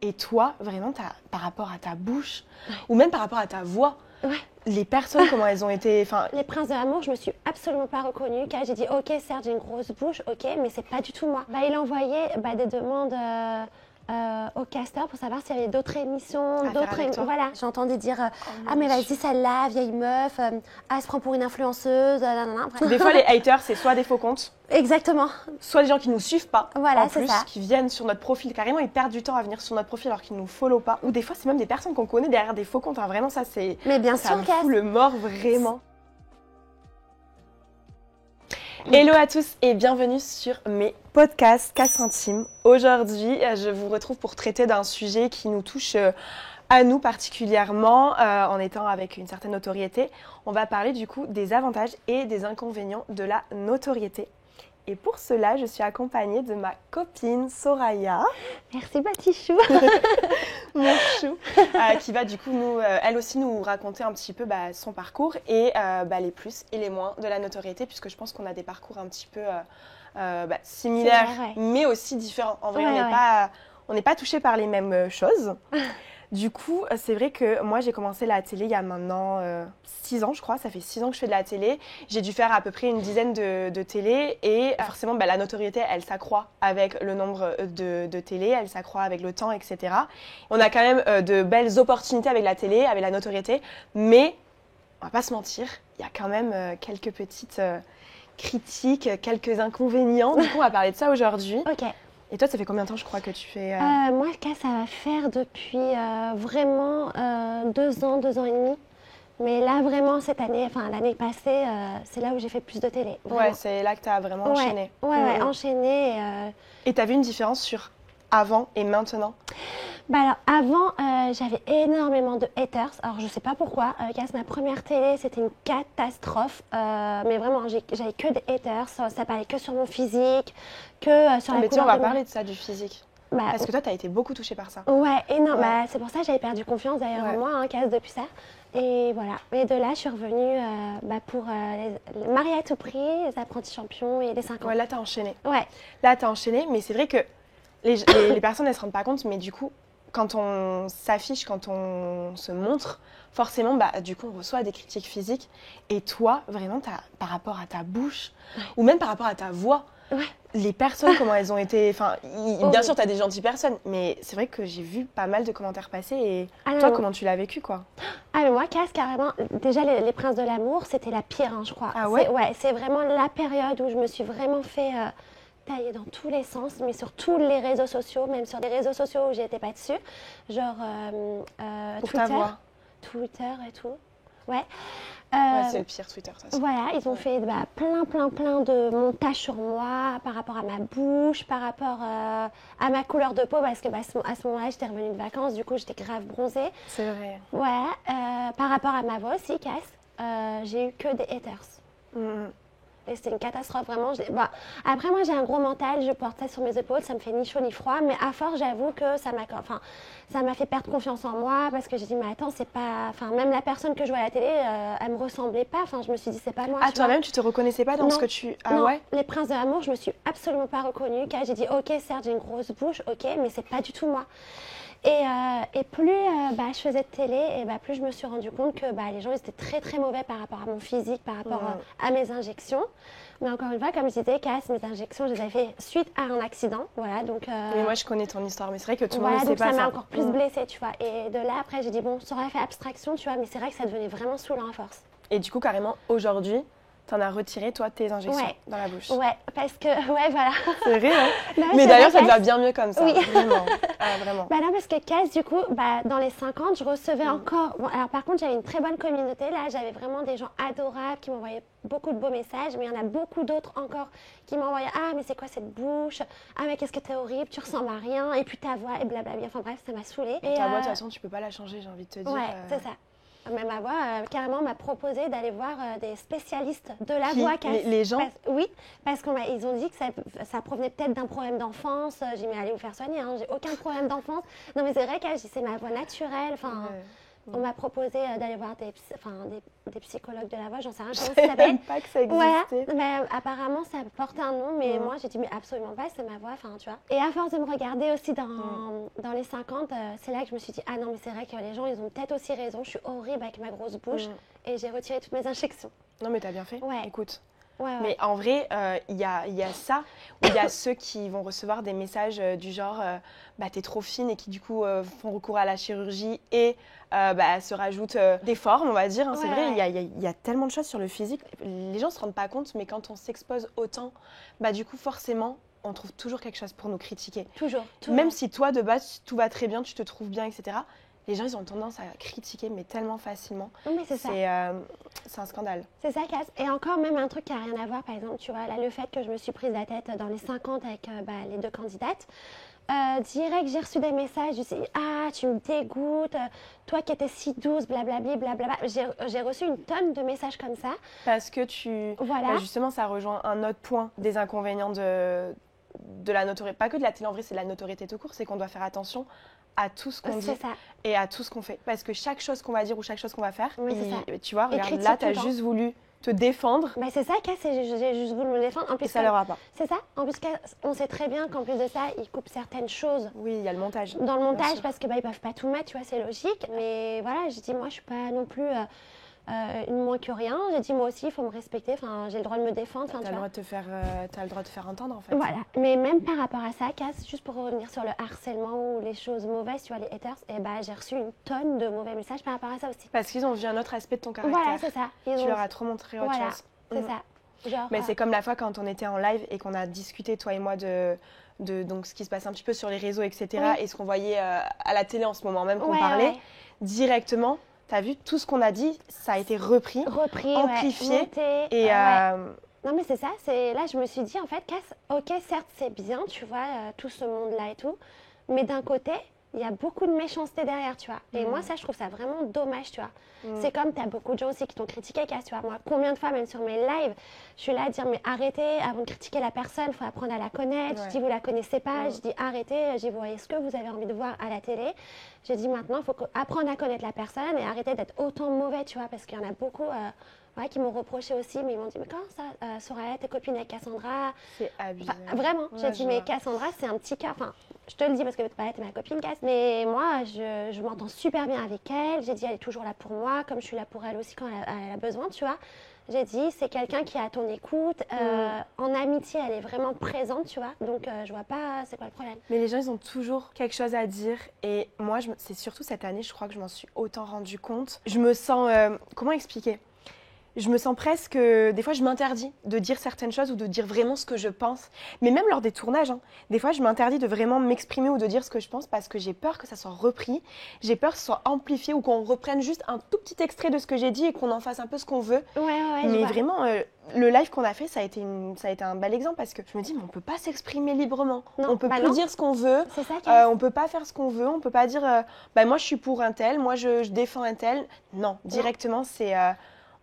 Et toi, vraiment, par rapport à ta bouche, ou même par rapport à ta voix, les personnes, comment elles ont été... Les princes de l'amour, je me suis absolument pas reconnue. Car j'ai dit, ok, certes, j'ai une grosse bouche, ok, mais c'est pas du tout moi. Il envoyait des demandes au casteur pour savoir s'il y avait d'autres émissions, voilà. J'entendais dire, ah mais vas-y, celle-là, vieille meuf, elle se prend pour une influenceuse, nanana. Des fois, les haters, c'est soit des faux comptes. Exactement. Soit des gens qui nous suivent pas, voilà, en plus, ça. qui viennent sur notre profil. Carrément, ils perdent du temps à venir sur notre profil alors qu'ils nous follow pas. Ou des fois, c'est même des personnes qu'on connaît derrière des faux comptes. Hein. Vraiment, ça, c'est... Mais bien ça sûr, me fout le mort, vraiment. Hello à tous et bienvenue sur mes podcasts Casse Intime. Aujourd'hui, je vous retrouve pour traiter d'un sujet qui nous touche à nous particulièrement en étant avec une certaine notoriété. On va parler du coup des avantages et des inconvénients de la notoriété. Et pour cela, je suis accompagnée de ma copine Soraya. Merci Batichou. Mon chou. Qui va du coup, elle aussi nous raconter un petit peu son parcours et les plus et les moins de la notoriété, puisque je pense qu'on a des parcours un petit peu similaires, mais aussi différents. En vrai, on n'est pas touchés par les mêmes choses. Du coup, c'est vrai que moi, j'ai commencé la télé il y a maintenant 6 ans, je crois. Ça fait 6 ans que je fais de la télé. J'ai dû faire à peu près une dizaine de télés. Et forcément, la notoriété, elle s'accroît avec le nombre de télés. Elle s'accroît avec le temps, etc. On a quand même de belles opportunités avec la télé, avec la notoriété. Mais, on va pas se mentir, il y a quand même quelques petites critiques, quelques inconvénients. Du coup, on va parler de ça aujourd'hui. Ok. Et toi, ça fait combien de temps, je crois, que tu fais Moi, ça va faire depuis vraiment 2 ans, 2 ans et demi. Mais là, vraiment, cette année, l'année passée, c'est là où j'ai fait plus de télé. Vraiment. Ouais, c'est là que tu as vraiment enchaîné. Ouais, enchaîné. Et tu as vu une différence sur avant et maintenant ? Alors, avant, j'avais énormément de haters. Alors, je sais pas pourquoi. Ma première télé, c'était une catastrophe. Mais vraiment, j'avais que des haters. Ça parlait que sur mon physique, que sur la mais couleur on va parler de ça, du physique. Parce que toi, tu as été beaucoup touchée par ça. Ouais, énorme. Ouais. C'est pour ça que j'avais perdu confiance d'ailleurs en moi, Cass, depuis ça. Et voilà. Et de là, je suis revenue pour les mariés à tout prix, les apprentis champions et les 5 ans. Ouais, là, tu as enchaîné. Ouais. Là, tu as enchaîné, mais c'est vrai que les personnes, elles ne se rendent pas compte, mais du coup, quand on s'affiche, quand on se montre, forcément, du coup, on reçoit des critiques physiques. Et toi, vraiment, par rapport à ta bouche, ou même par rapport à ta voix, les personnes, comment elles ont été... Bien sûr, tu as des gentilles personnes, mais c'est vrai que j'ai vu pas mal de commentaires passer. Et toi, comment tu l'as vécu, quoi ? Ah, mais moi, Cass, carrément, déjà, les princes de l'amour, c'était la pire, je crois. Ah ouais ? C'est vraiment la période où je me suis vraiment fait... taillée dans tous les sens, mais sur tous les réseaux sociaux, même sur des réseaux sociaux où j'étais pas dessus, genre Twitter et tout. Ouais. C'est le pire Twitter, ça. Voilà, ils ont fait plein de montages sur moi par rapport à ma bouche, par rapport à ma couleur de peau, parce que à ce moment-là, j'étais revenue de vacances, du coup, j'étais grave bronzée. C'est vrai. Ouais, par rapport à ma voix aussi, Cass, j'ai eu que des haters. Et c'était une catastrophe, vraiment. Après, moi, j'ai un gros mental, je porte ça sur mes épaules, ça me fait ni chaud ni froid. Mais à force, j'avoue que ça m'a fait perdre confiance en moi parce que j'ai dit, mais attends, c'est pas... même la personne que je vois à la télé, elle me ressemblait pas. Je me suis dit, c'est pas moi. Ah, toi-même, tu te reconnaissais pas dans ce que tu... Ah non. Ouais. Les princes de l'amour, je me suis absolument pas reconnue. Car j'ai dit, ok, certes, j'ai une grosse bouche, ok, mais c'est pas du tout moi. Et plus je faisais de télé, et plus je me suis rendu compte que les gens ils étaient très très mauvais par rapport à mon physique, par rapport à mes injections. Mais encore une fois, comme je disais, Cass, mes injections, je les ai fait suite à un accident. Voilà, donc, mais moi, je connais ton histoire, mais c'est vrai que tout le monde ne sait pas ça. Donc ça m'a encore plus blessée, tu vois. Et de là, après, j'ai dit, bon, ça aurait fait abstraction, tu vois, mais c'est vrai que ça devenait vraiment saoulant à force. Et du coup, carrément, aujourd'hui, t'en as retiré, toi, tes injections dans la bouche. Ouais, parce que, voilà. C'est vrai, hein. Mais d'ailleurs, ça te va bien mieux comme ça. Oui. Vraiment. Vraiment. Non, parce que Cass, du coup, dans les 50, je recevais encore... Bon, alors par contre, j'avais une très bonne communauté. Là, j'avais vraiment des gens adorables qui m'envoyaient beaucoup de beaux messages. Mais il y en a beaucoup d'autres encore qui m'envoyaient « Ah, mais c'est quoi cette bouche ? Ah, mais qu'est-ce que t'es horrible, tu ressembles à rien. Et puis ta voix, et blablabla. » Enfin bref, ça m'a saoulée. Et ta voix, de toute façon, tu peux pas la changer, j'ai envie de te dire. Ouais, c'est ça. Mais ma voix, carrément, m'a proposé d'aller voir des spécialistes de la voix. Les gens Oui, parce qu'ils ont dit que ça provenait peut-être d'un problème d'enfance. J'ai dit, mais allez vous faire soigner, j'ai aucun problème d'enfance. Non, mais c'est vrai que c'est ma voix naturelle. On m'a proposé d'aller voir des psychologues de la voix, j'en sais rien comment Je ça savais s'appelle. même pas que ça existait. Ouais, mais apparemment ça porte un nom, mais moi j'ai dit mais absolument pas, c'est ma voix, enfin tu vois. Et à force de me regarder aussi dans les 50, c'est là que je me suis dit ah non mais c'est vrai que les gens ils ont peut-être aussi raison, je suis horrible avec ma grosse bouche et j'ai retiré toutes mes injections. Non mais t'as bien fait, Ouais. écoute. Ouais. Mais en vrai, il y a ça, où il y a ceux qui vont recevoir des messages du genre t'es trop fine et qui du coup font recours à la chirurgie et se rajoutent des formes, on va dire. Hein, c'est vrai, il y a tellement de choses sur le physique. Les gens ne se rendent pas compte, mais quand on s'expose autant, du coup forcément, on trouve toujours quelque chose pour nous critiquer. Toujours. Même si toi, de base, tout va très bien, tu te trouves bien, etc. Les gens, ils ont tendance à critiquer, mais tellement facilement. Non, mais c'est ça. C'est un scandale. C'est ça, Cass. Et encore même un truc qui n'a rien à voir, par exemple, tu vois, là, le fait que je me suis prise la tête dans les 50 avec les 2 candidates, direct, j'ai reçu des messages, je dis « Ah, tu me dégoûtes, toi qui étais si douce, blablabli, blablabla. » J'ai reçu une tonne de messages comme ça. Parce que Voilà. Justement, ça rejoint un autre point des inconvénients de la notoriété. Pas que de la télé, en vrai, c'est de la notoriété tout court, c'est qu'on doit faire attention à tout ce qu'on dit et à tout ce qu'on fait. Parce que chaque chose qu'on va dire ou chaque chose qu'on va faire, tu vois, regarde, là, tu as juste voulu te défendre. C'est ça, Cass, j'ai juste voulu me défendre. En plus, et ça leur a pas. C'est ça. En plus, on sait très bien qu'en plus de ça, ils coupent certaines choses. Oui, il y a le montage. Dans le montage, parce que ils peuvent pas tout mettre, tu vois, c'est logique. Mais voilà, je dis, moi, je suis pas non plus moins que rien. J'ai dit, moi aussi, il faut me respecter. Enfin, j'ai le droit de me défendre. T'as le droit de te faire entendre, en fait. Voilà. Mais même par rapport à ça, Cass, juste pour revenir sur le harcèlement ou les choses mauvaises, tu vois, les haters, j'ai reçu une tonne de mauvais messages par rapport à ça aussi. Parce qu'ils ont vu un autre aspect de ton caractère. Voilà, c'est ça. Tu leur as trop montré autre chose. C'est ça. Genre, mais c'est comme la fois quand on était en live et qu'on a discuté, toi et moi, de donc, ce qui se passe un petit peu sur les réseaux, etc. Et ce qu'on voyait à la télé en ce moment même qu'on parlait. Directement, tu as vu, tout ce qu'on a dit, ça a été repris amplifié. Monté, et non mais c'est ça, là je me suis dit en fait, ok certes c'est bien, tu vois, tout ce monde-là et tout, mais d'un côté, il y a beaucoup de méchanceté derrière, tu vois. Et moi ça, je trouve ça vraiment dommage, tu vois. C'est comme, tu as beaucoup de gens aussi qui t'ont critiqué, Cass, tu vois. Moi, combien de fois, même sur mes lives, je suis là à dire, mais arrêtez, avant de critiquer la personne, il faut apprendre à la connaître. Je dis, vous la connaissez pas. Je dis, arrêtez. Je dis, vous voyez ce que vous avez envie de voir à la télé. J'ai dit, maintenant, il faut apprendre à connaître la personne et arrêter d'être autant mauvais, tu vois, parce qu'il y en a beaucoup qui m'ont reproché aussi, mais ils m'ont dit, mais comment ça, Soraya, t'es copine avec Cassandra? C'est abusé. Vraiment, j'ai dit, mais Cassandra, c'est un petit cas. Enfin, je te le dis parce que t'es ma copine, Cass, mais moi, je m'entends super bien avec elle. J'ai dit, elle est toujours là pour moi, comme je suis là pour elle aussi quand elle a besoin, tu vois. J'ai dit, c'est quelqu'un qui est à ton écoute. En amitié, elle est vraiment présente, tu vois. Donc, je vois pas c'est quoi le problème. Mais les gens, ils ont toujours quelque chose à dire. Et moi, c'est surtout cette année, je crois que je m'en suis autant rendu compte. Je me sens... comment expliquer ? Je me sens presque... des fois, je m'interdis de dire certaines choses ou de dire vraiment ce que je pense. Mais même lors des tournages, des fois, je m'interdis de vraiment m'exprimer ou de dire ce que je pense parce que j'ai peur que ça soit repris. J'ai peur que ce soit amplifié ou qu'on reprenne juste un tout petit extrait de ce que j'ai dit et qu'on en fasse un peu ce qu'on veut. Mais vraiment, le live qu'on a fait, ça a été un bel exemple parce que je me dis, mais on ne peut pas s'exprimer librement. Non, on peut plus dire ce qu'on veut. C'est ça on ne peut pas faire ce qu'on veut. On ne peut pas dire, moi, je suis pour un tel, moi, je défends un tel. Non, directement, c'est...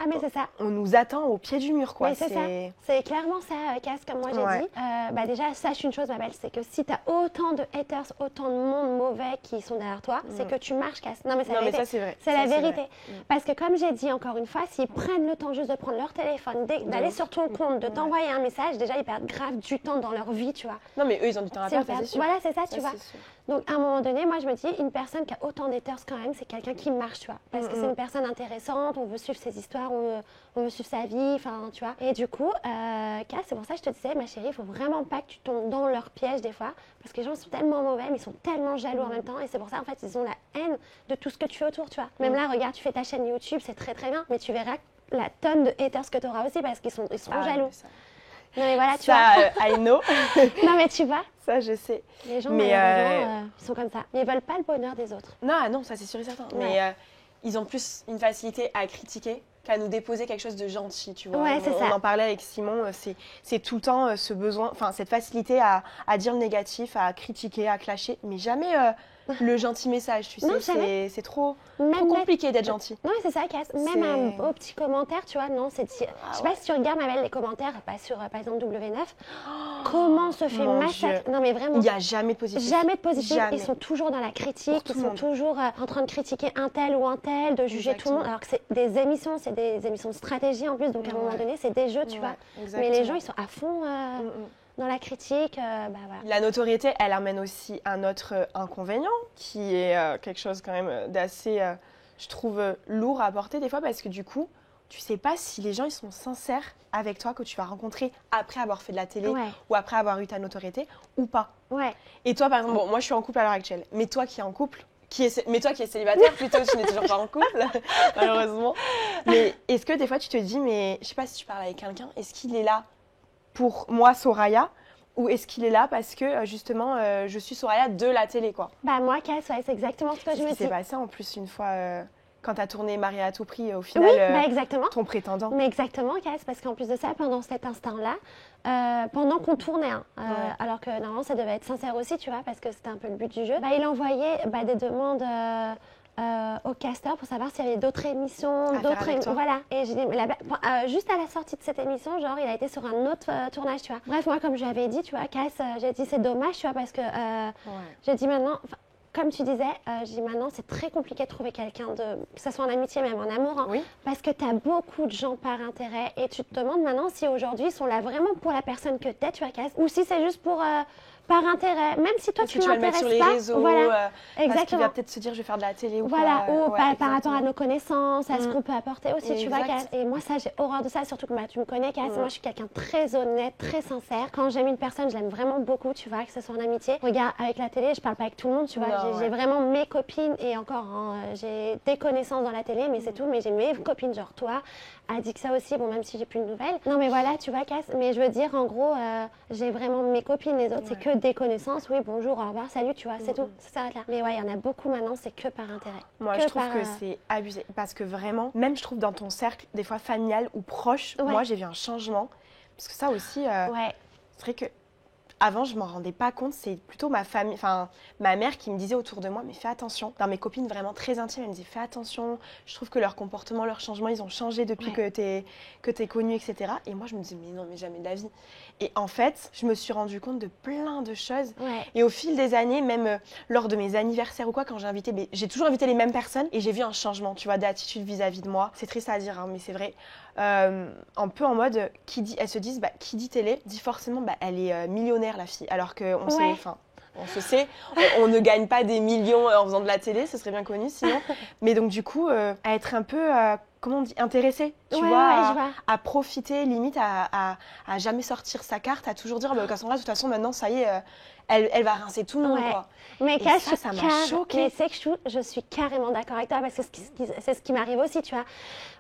Ah mais c'est ça. On nous attend au pied du mur, quoi. Mais c'est ça. C'est clairement ça, Cass, comme moi j'ai dit. Déjà, sache une chose, ma belle, c'est que si tu as autant de haters, autant de monde mauvais qui sont derrière toi, c'est que tu marches, Cass. Non mais c'est la vérité. Mais ça, c'est vrai. C'est la vérité. Parce que comme j'ai dit encore une fois, s'ils prennent le temps juste de prendre leur téléphone, d'aller sur ton compte, de t'envoyer un message, déjà ils perdent grave du temps dans leur vie, tu vois. Non mais eux, ils ont du temps à perdre, c'est sûr. Voilà, c'est ça, tu vois. Donc, à un moment donné, moi, je me dis, une personne qui a autant d'haters quand même, c'est quelqu'un qui marche, tu vois. Parce que c'est une personne intéressante, on veut suivre ses histoires, on veut suivre sa vie, enfin, tu vois. Et du coup, Cass, c'est pour ça que je te disais, ma chérie, il faut vraiment pas que tu tombes dans leur piège des fois. Parce que les gens sont tellement mauvais, mais ils sont tellement jaloux en même temps. Et c'est pour ça, en fait, ils ont la haine de tout ce que tu fais autour, tu vois. Même là, regarde, tu fais ta chaîne YouTube, c'est très, très bien. Mais tu verras la tonne de haters que tu auras aussi parce qu'ils seront jaloux. Non mais voilà, tu vois. I know. Non mais tu vois. Ça, je sais. Les gens, malheureusement, ils sont comme ça. Ils veulent pas le bonheur des autres. Non, ça c'est sûr et certain. Ouais. Mais ils ont plus une facilité à critiquer qu'à nous déposer quelque chose de gentil, tu vois. Ouais, c'est ça. On en parlait avec Simon, c'est tout le temps ce besoin, enfin cette facilité à dire le négatif, à critiquer, à clasher, mais jamais le gentil message, tu Non, sais. C'est trop Même compliqué d'être gentil. Non, c'est ça, Cass. Même un beau petit commentaire, tu vois, non, je sais pas si tu regardes, ma belle, les commentaires, sur, par exemple, W9, comment on se fait massacrer. Non, mais vraiment. Il n'y a jamais de positif. Jamais de positif. Jamais. Ils sont toujours dans la critique, ils sont toujours en train de critiquer un tel ou un tel, de juger tout le monde, alors que c'est des émissions de stratégie en plus, donc à un moment donné, c'est des jeux, tu vois. Exactement. Mais les gens, ils sont à fond dans la critique. Voilà. La notoriété, elle amène aussi un autre inconvénient, qui est quelque chose quand même d'assez, je trouve, lourd à porter des fois, parce que du coup, tu sais pas si les gens ils sont sincères avec toi que tu vas rencontrer après avoir fait de la télé ou après avoir eu ta notoriété ou pas. Ouais. Et toi, par exemple, bon, moi je suis en couple à l'heure actuelle, mais toi qui es en couple, mais toi qui es célibataire plutôt, tu n'es toujours pas en couple, malheureusement. Mais est-ce que des fois tu te dis, mais je sais pas si tu parles avec quelqu'un, est-ce qu'il est là pour moi, Soraya, ou est-ce qu'il est là parce que justement je suis Soraya de la télé, quoi? Bah moi, Cass, c'est exactement ce que je me dis. C'est passé en plus une fois quand tu as tourné Mariée à tout prix, au final, exactement. ton prétendant. Mais exactement, Cass, parce qu'en plus de ça, pendant cet instant-là, pendant qu'on tournait, alors que normalement ça devait être sincère aussi, tu vois, parce que c'était un peu le but du jeu, il envoyait des demandes au casteur pour savoir s'il y avait d'autres émissions, voilà. Et j'ai dit, juste à la sortie de cette émission, genre il a été sur un autre tournage, tu vois. Bref, moi comme je l'avais dit, tu vois, Cass, j'ai dit c'est dommage, tu vois, parce que j'ai dit maintenant. Comme tu disais, je dis maintenant, c'est très compliqué de trouver quelqu'un, que ce soit en amitié, même en amour, parce que tu as beaucoup de gens par intérêt et tu te demandes maintenant si aujourd'hui ils sont là vraiment pour la personne que tu es, tu vois, Cass, ou si c'est juste pour par intérêt, même si toi tu ne l'intéresses pas. Tu vas le mettre sur les réseaux, voilà. Parce qu'il va peut-être se dire je vais faire de la télé ou voilà, pas. Ou par rapport à nos connaissances, à ce qu'on peut apporter aussi, tu vois, Cass. Et moi ça, j'ai horreur de ça, surtout que tu me connais, Cass. Moi je suis quelqu'un de très honnête, très sincère. Quand j'aime une personne, je l'aime vraiment beaucoup, tu vois, que ce soit en amitié. Regarde, avec la télé, je parle pas avec tout le monde, tu vois. J'ai vraiment mes copines et encore, j'ai des connaissances dans la télé, mais c'est tout. Mais j'ai mes copines, genre toi, Adixa aussi, bon, même si j'ai plus de nouvelles. Non, mais voilà, tu vois, Cass. Mais je veux dire, en gros, j'ai vraiment mes copines, les autres, c'est que des connaissances. Oui, bonjour, au revoir, salut, tu vois, c'est tout. Ça s'arrête là. Mais ouais, il y en a beaucoup maintenant, c'est que par intérêt. Moi, je trouve que c'est abusé. Parce que vraiment, même je trouve dans ton cercle, des fois familial ou proche, moi, j'ai vu un changement. Parce que ça aussi, c'est vrai que. Avant, je m'en rendais pas compte, c'est plutôt ma famille, enfin ma mère qui me disait autour de moi, mais fais attention. Dans mes copines vraiment très intimes, elle me disait fais attention. Je trouve que leur comportement, leur changement, ils ont changé depuis que t'es connue, etc. Et moi, je me disais mais non, mais jamais de la vie. Et en fait, je me suis rendu compte de plein de choses. Et au fil des années, même lors de mes anniversaires ou quoi, quand j'ai toujours invité les mêmes personnes et j'ai vu un changement, tu vois, d'attitude vis-à-vis de moi. C'est triste à dire, hein, mais c'est vrai. Un peu en mode, elles se disent, qui dit télé, dit forcément, elle est millionnaire la fille, alors qu'on on se sait, on ne gagne pas des millions en faisant de la télé, ce serait bien connu sinon. Mais donc du coup, à être un peu, comment on dit, intéressée, tu vois, à profiter, limite à jamais sortir sa carte, à toujours dire, Cassandra, de toute façon, maintenant, ça y est, elle va rincer tout le monde, quoi. Mais ça m'a choquée. Mais c'est que je suis carrément d'accord avec toi, parce que c'est ce qui m'arrive aussi, tu vois.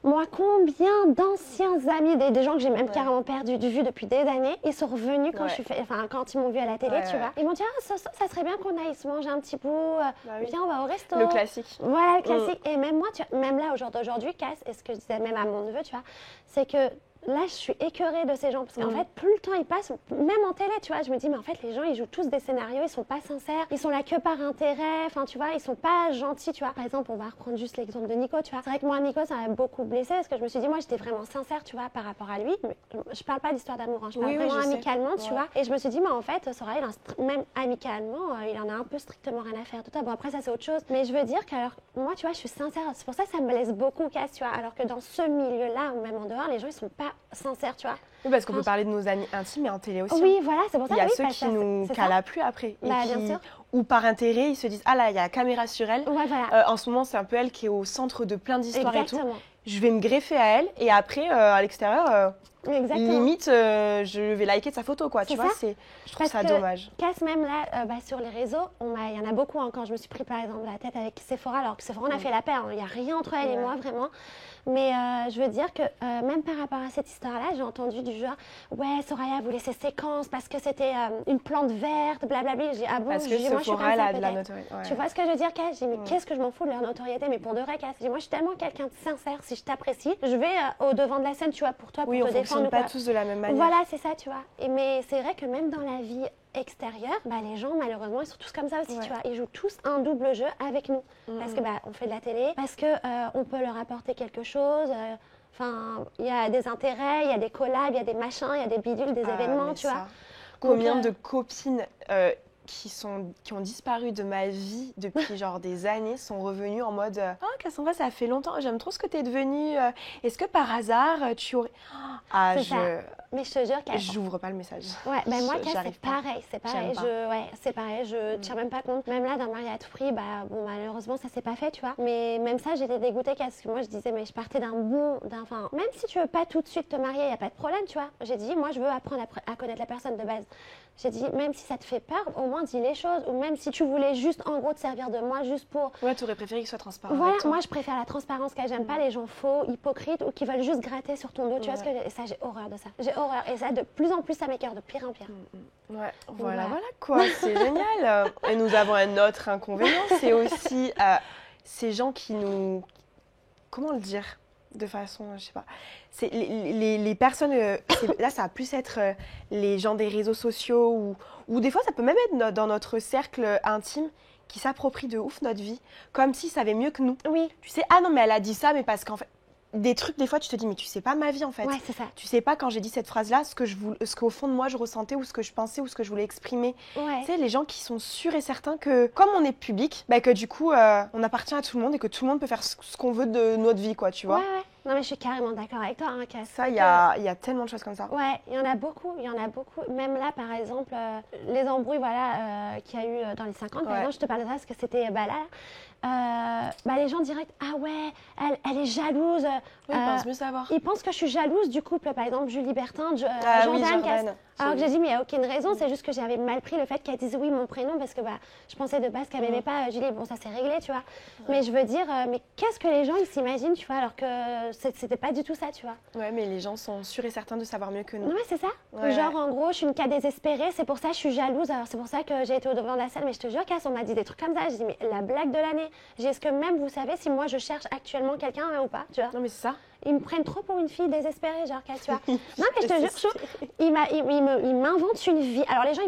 Moi, combien d'anciens amis, des gens que j'ai même carrément perdu de vue depuis des années, ils sont revenus quand ils m'ont vu à la télé, tu vois. Ils m'ont dit, ça serait bien qu'on aille se manger un petit bout, viens, on va au resto. Le classique. Voilà, le classique. Et même moi, même là, au jour d'aujourd'hui, Cass, et ce que je disais même à mon neveu, tu vois, c'est que là, je suis écœurée de ces gens parce qu'en fait, plus le temps il passe, même en télé, tu vois, je me dis, mais en fait, les gens, ils jouent tous des scénarios, ils sont pas sincères, ils sont là que par intérêt, enfin, tu vois, ils sont pas gentils, tu vois. Par exemple, on va reprendre juste l'exemple de Nico, tu vois. C'est vrai que moi, Nico, ça m'a beaucoup blessée parce que je me suis dit, moi, j'étais vraiment sincère, tu vois, par rapport à lui. Mais je parle pas d'histoire d'amour, je parle vraiment amicalement, tu vois. Et je me suis dit, mais en fait, Soraya, même amicalement, il en a un peu strictement rien à faire de toi. Bon, après, ça, c'est autre chose. Mais je veux dire que, moi, tu vois, je suis sincère. C'est pour ça que ça me blesse beaucoup, Cass, tu vois. Alors que dans ce milieu-là, ou même en dehors, les gens, ils sont pas sincères, tu vois. Oui, parce qu'on peut parler de nos amis intimes, mais en télé aussi. Oui, voilà, c'est pour ça. Il y a ceux qui nous calent plus après. Bien sûr. Ou par intérêt, ils se disent, ah là, il y a la caméra sur elle. Ouais, voilà. En ce moment, c'est un peu elle qui est au centre de plein d'histoires et tout. Je vais me greffer à elle et après, à l'extérieur, limite, je vais liker de sa photo, quoi. Tu vois, je trouve ça dommage. Cass, même là, sur les réseaux, il y en a beaucoup. Quand je me suis pris, par exemple, la tête avec Sephora, alors que Sephora, on a fait la paix. Il n'y a rien entre elle et moi, vraiment. Mais je veux dire que même par rapport à cette histoire-là, j'ai entendu du genre, ouais, Soraya voulait ses séquences parce que c'était une plante verte, blablabla. J'ai dit, ah bon, parce que moi, je suis comme ça, de la notoriété. Tu vois ce que je veux dire, Cass? J'ai dit, mais qu'est-ce que je m'en fous de leur notoriété? Mais pour de vrai, Cass, moi, je suis tellement quelqu'un de sincère. Si je t'apprécie, je vais au devant de la scène, tu vois, pour toi, pour te défendre. Oui, on fonctionne pas tous de la même manière. Voilà, c'est ça, tu vois. Mais c'est vrai que même dans la vie extérieur, les gens, malheureusement, ils sont tous comme ça aussi, tu vois. Ils jouent tous un double jeu avec nous. Parce que on fait de la télé, parce qu'on peut leur apporter quelque chose. Enfin, il y a des intérêts, il y a des collabs, il y a des machins, il y a des bidules, des événements, tu vois. Combien de copines qui ont disparu de ma vie depuis genre des années sont revenues en mode « Ah, Cassandra, ça fait longtemps, j'aime trop ce que t'es devenue. Est-ce que par hasard, tu aurais… » C'est ça. Mais je te jure qu'elle… J'ouvre pas le message. Ouais, moi, c'est pareil. C'est pareil. Je tiens même pas compte. Même là, dans Mariée à tout prix, malheureusement, ça s'est pas fait, tu vois. Mais même ça, j'étais dégoûtée parce que moi, je disais, mais je partais enfin, même si tu veux pas tout de suite te marier, y a pas de problème, tu vois. J'ai dit, moi, je veux apprendre à connaître la personne de base. J'ai dit, même si ça te fait peur, au moins dis les choses. Ou même si tu voulais juste, en gros, te servir de moi juste pour… Ouais, tu aurais préféré qu'il soit transparent. Voilà, moi, je préfère la transparence, car j'aime pas les gens faux, hypocrites ou qui veulent juste gratter sur ton dos. Tu vois ce que ça, j'ai horreur de ça. J'ai horreur. Et ça, de plus en plus, ça m'écoeure de pire en pire. Ouais, voilà quoi. C'est génial. Et nous avons un autre inconvénient, c'est aussi ces gens qui nous… Comment le dire ? De façon, je sais pas. C'est les personnes, là ça va plus être les gens des réseaux sociaux ou des fois ça peut même être dans notre cercle intime qui s'approprient de ouf notre vie, comme s'ils savaient mieux que nous. Oui. Tu sais, ah non mais elle a dit ça, mais parce qu'en fait, des trucs des fois tu te dis mais tu sais pas ma vie en fait. Ouais, c'est ça. Tu sais pas quand j'ai dit cette phrase-là, ce qu'au fond de moi je ressentais ou ce que je pensais ou ce que je voulais exprimer. Ouais. Tu sais, les gens qui sont sûrs et certains que comme on est public, que du coup on appartient à tout le monde et que tout le monde peut faire ce qu'on veut de notre vie quoi, tu vois. Ouais. Non mais je suis carrément d'accord avec toi, hein, Cass. Ça, il y a tellement de choses comme ça. Ouais, il y en a beaucoup. Même là, par exemple, les embrouilles qu'il y a eu dans les 50, par exemple, je te parle de ça parce que c'était les gens direct, ah ouais, elle est jalouse. Oui, ils pensent mieux savoir. Ils pensent que je suis jalouse du couple, par exemple, Julie Bertin, Jordan. Alors que j'ai dit, mais il n'y a aucune raison, c'est juste que j'avais mal pris le fait qu'elle dise oui mon prénom parce que je pensais de base qu'elle m'aimait pas, Julie. Bon, ça s'est réglé, tu vois. Mais je veux dire, mais qu'est-ce que les gens ils s'imaginent, tu vois, alors que c'était pas du tout ça, tu vois. Ouais, mais les gens sont sûrs et certains de savoir mieux que nous. Ouais, c'est ça. Ouais. Genre, en gros, je suis une cas désespérée, c'est pour ça que je suis jalouse. Alors, c'est pour ça que j'ai été au devant de la scène. Mais je te jure, Cass, on m'a dit des trucs comme ça. J'ai dit, mais la blague de l'année. Est-ce que même vous savez si moi je cherche actuellement quelqu'un ou pas, tu vois. Non, mais c'est ça. Ils me prennent trop pour une fille désespérée, genre, tu vois. Non, mais je te jure, ils m'inventent une vie. Alors, les gens,